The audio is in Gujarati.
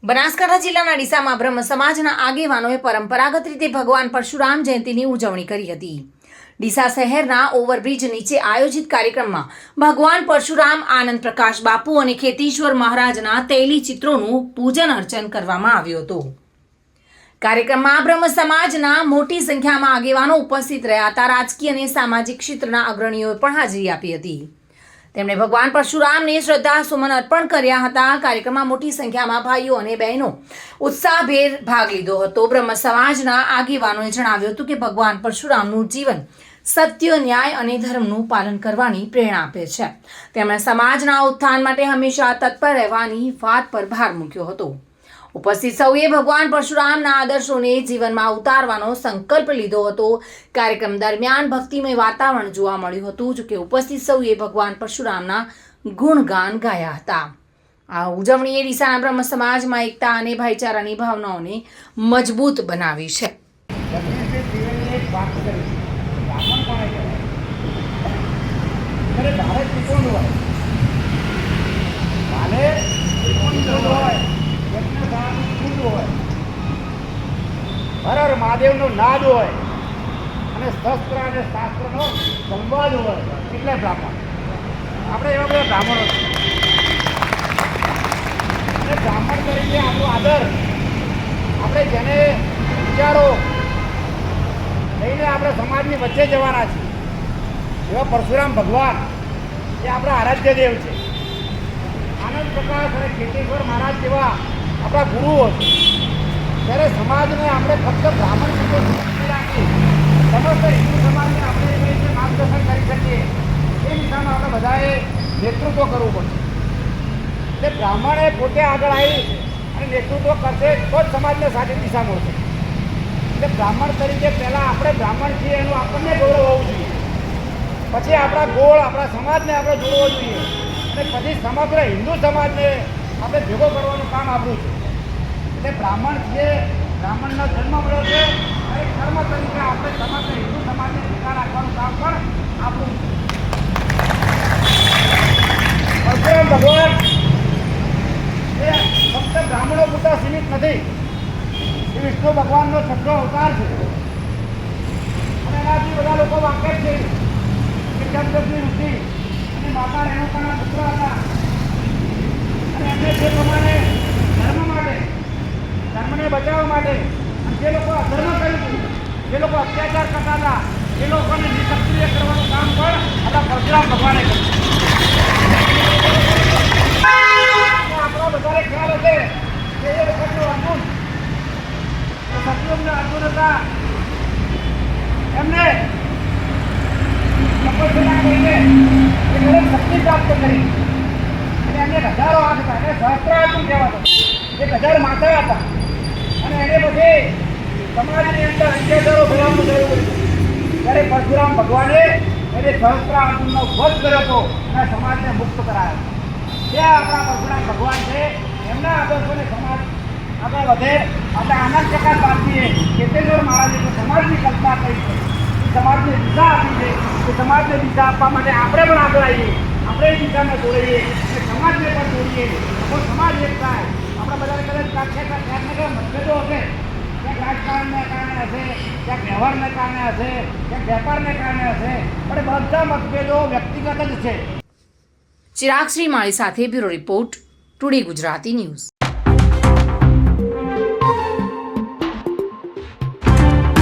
બનાસકાંઠા જિલ્લાના ડીસામાં બ્રહ્મ સમાજના આગેવાનોએ પરંપરાગત રીતે ભગવાન પરશુરામ જયંતીની ઉજવણી કરી હતી। ડીસા શહેરના ઓવરબ્રિજ નીચે આયોજિત કાર્યક્રમમાં ભગવાન પરશુરામ, આનંદ પ્રકાશ બાપુ અને ખેતીશ્વર મહારાજના તૈલી ચિત્રોનું પૂજન અર્ચન કરવામાં આવ્યું હતું। કાર્યક્રમમાં બ્રહ્મ સમાજના મોટી સંખ્યામાં આગેવાનો ઉપસ્થિત રહ્યા હતા। રાજકીય અને સામાજિક ક્ષેત્રના અગ્રણીઓએ પણ હાજરી આપી હતી। તેમણે ભગવાન પરશુરામને શ્રદ્ધા સુમન અર્પણ કર્યા હતા। કાર્યક્રમમાં મોટી સંખ્યામાં ભાઈઓ અને બહેનો ઉત્સાહભેર ભાગ લીધો હતો। બ્રહ્મ સમાજના આગેવાનોએ જણાવ્યું હતું કે ભગવાન પરશુરામનું જીવન સત્ય, ન્યાય અને ધર્મનું પાલન કરવાની પ્રેરણા આપે છે। તેમણે સમાજના ઉત્થાન માટે હંમેશા તત્પર રહેવાની વાત પર ભાર મૂક્યો હતો। ઉપસ્થિત સૌએ ભગવાન પરશુરામના આદર્શોને જીવનમાં ઉતારવાનો સંકલ્પ લીધો હતો। કાર્યક્રમ દરમિયાન ભક્તિમય વાતાવરણ જોવા મળ્યું હતું। જોકે ઉપસ્થિત સૌએ ભગવાન પરશુરામના ગુણગાન ગાયા હતા। આ ઉજવણીએ ડીસાના બ્રહ્મ સમાજમાં એકતા અને ભાઈચારાની ભાવનાઓને મજબૂત બનાવી છે। હર હર મહાદેવનો નાદ હોય અને શસ્ત્ર અને શાસ્ત્રનો સંવાદ હોય એટલે બ્રાહ્મણ। આપણે એવા બધા બ્રાહ્મણો છીએ અને બ્રાહ્મણ તરીકે આપણો આદર, આપણે જેને વિચારો લઈને આપણે સમાજની વચ્ચે જવાના છીએ, એવા પરશુરામ ભગવાન એ આપણા આરાધ્ય દેવ છે। આનંદ પ્રકાશ અને ખેતીશ્વર મહારાજ જેવા આપણા ગુરુઓ છે। ત્યારે સમાજને આપણે ફક્ત બ્રાહ્મણ રીતે રાખી સમસ્ત હિન્દુ સમાજને આપણે એવી રીતે માર્ગદર્શન કરી શકીએ, એ દિશામાં આપણે બધાએ નેતૃત્વ કરવું પડશે। એટલે બ્રાહ્મણે પોતે આગળ આવી અને નેતૃત્વ કરશે તો જ સમાજને સાચી દિશા મળશે। એટલે બ્રાહ્મણ તરીકે પહેલાં આપણે બ્રાહ્મણ છીએ એનું આપણને ગૌરવ હોવું જોઈએ, પછી આપણા ગોળ આપણા સમાજને આપણે જોડવો જોઈએ અને પછી સમગ્ર હિન્દુ સમાજને આપણે ભેગો કરવાનું કામ આપણું છે। એટલે બ્રાહ્મણ છે, બ્રાહ્મણનો જન્મ મળ્યો છે અને કર્મ તરીકે આપણે સમગ્ર હિન્દુ સમાજને ભેગા રાખવાનું કામ પણ આપણું છે। પરશુરામ ભગવાન એ ફક્ત બ્રાહ્મણો પૂરતા સીમિત નથી, એ વિષ્ણુ ભગવાનનો છઠ્ઠો અવતાર છે અને એનાથી બધા લોકો વાકેફ છે કે જમદગ્નિ ઋષિ અને માતા રેણુકાના પુત્ર હતા અને એમને જે પ્રમાણે ધર્મ માટે, ધર્મને બચાવવા માટે જે લોકો અધર્મ કર્યું હતું, જે લોકો અત્યાચાર કરતા હતા, એ લોકોને નિસક્રિય કરવાનું કામ પણ આપણા પરશુરામ ભગવાને કર્યું। આપણો બધાને ખ્યાલ હશે કે એ વખતનો અર્જુન, સતયુગના અર્જુન હતા, એમને તપસ્યા કરીને એ દરેક શક્તિ પ્રાપ્ત કરી અને એમને હજારો હાથ હતા, એને સહસ્ત્રાર્જુન કહેવાતો, 1000 માતા હતા અને એને પછી સમાજની અંદર અત્યાચારો ફેલાવવાનું શરૂ કર્યું। ત્યારે પરશુરામ ભગવાને એને સહસ્ત્રાર્જુનનો વધ કર્યો હતો અને સમાજને મુક્ત કરાયો। ત્યાં આપણા પરશુરામ ભગવાન છે, એમના આદર્શોને સમાજ આગળ વધે। આપણે આનંદ પ્રકાશ બાપજીએ ખેતીશ્વર મહારાજે જે સમાજની કલ્પના કરી છે, સમાજને દિશા આપી છે, એ સમાજને દિશા આપવા માટે આપણે પણ આગળ આવીએ, આપણે એ દિશામાં જોડીએ અને સમાજને પણ જોડીએ તો સમાજ એક થાય। આપણા બધાને કદાચ ક્યાંક મતભેદો હશે, ક્યાંક રાજકારણને કારણે હશે, ક્યાંક વ્યવહારને કારણે હશે, ક્યાંક વેપારને કારણે હશે, પણ બધા મતભેદો વ્યક્તિગત જ છે। ચિરાગ શ્રીમાળી સાથે bureau report, today Gujarati news.